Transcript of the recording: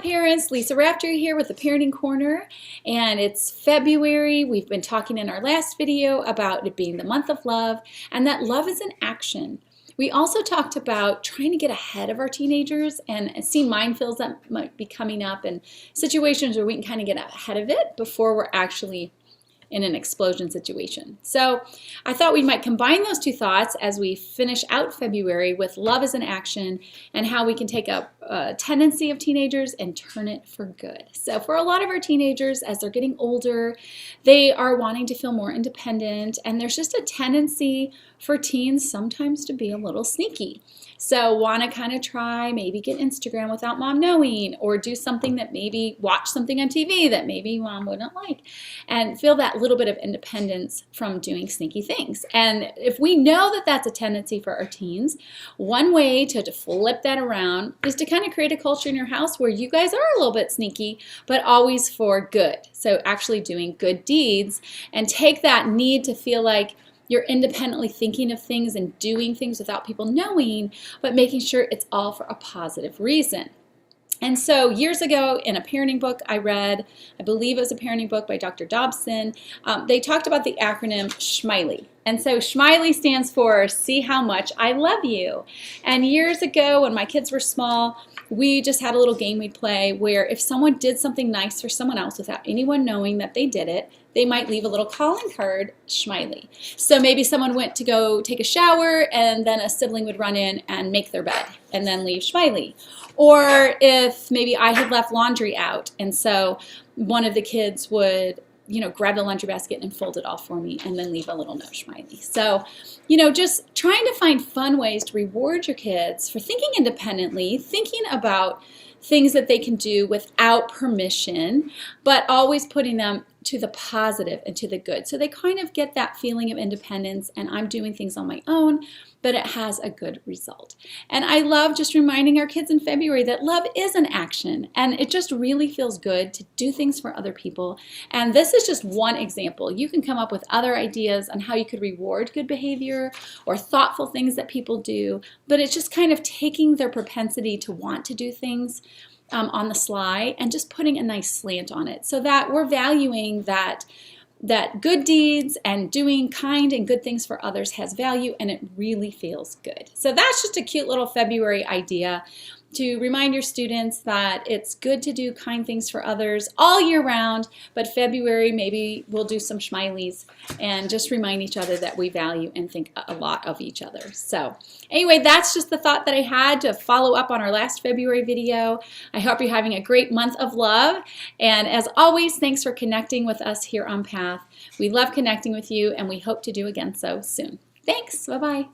parents, Lisa Raftery here with the Parenting Corner, and it's February. We've been talking in our last video about it being the month of love and that love is an action. We also talked about trying to get ahead of our teenagers and seeing minefields that might be coming up and situations where we can kind of get ahead of it before we're actually in an explosion situation. So I thought we might combine those two thoughts as we finish out February with love as an action and how we can take a tendency of teenagers and turn it for good. So for a lot of our teenagers, as they're getting older, they are wanting to feel more independent, and there's just a tendency for teens sometimes to be a little sneaky. So want to kind of try, maybe get Instagram without mom knowing, or do something that maybe watch something on TV that maybe mom wouldn't like, and feel that little bit of independence from doing sneaky things. And if we know that that's a tendency for our teens, one way to flip that around is to kind of create a culture in your house where you guys are a little bit sneaky, but always for good. So actually doing good deeds, and take that need to feel like you're independently thinking of things and doing things without people knowing, but making sure it's all for a positive reason. And so years ago in a parenting book I read, I believe it was a parenting book by Dr. Dobson, they talked about the acronym SMILEY. And so SMILEY stands for See How Much I Love You. And years ago when my kids were small, we just had a little game we'd play where if someone did something nice for someone else without anyone knowing that they did it, they might leave a little calling card, SMILEY. So maybe someone went to go take a shower and then a sibling would run in and make their bed and then leave SMILEY. Or if maybe I had left laundry out and so one of the kids would grab the laundry basket and fold it all for me and then leave a little note, SMILEY. So, just trying to find fun ways to reward your kids for thinking independently, thinking about things that they can do without permission, but always putting them to the positive and to the good. So they kind of get that feeling of independence and I'm doing things on my own, but it has a good result. And I love just reminding our kids in February that love is an action and it just really feels good to do things for other people. And this is just one example. You can come up with other ideas on how you could reward good behavior or thoughtful things that people do, but it's just kind of taking their propensity to want to do things on the sly and just putting a nice slant on it so that we're valuing that good deeds and doing kind and good things for others has value and it really feels good. So that's just a cute little February idea to remind your students that it's good to do kind things for others all year round, but February maybe we'll do some SMILEYs and just remind each other that we value and think a lot of each other. So anyway, that's just the thought that I had to follow up on our last February video. I hope you're having a great month of love, and as always, thanks for connecting with us here on PATH. We love connecting with you and we hope to do again so soon. Thanks, bye-bye.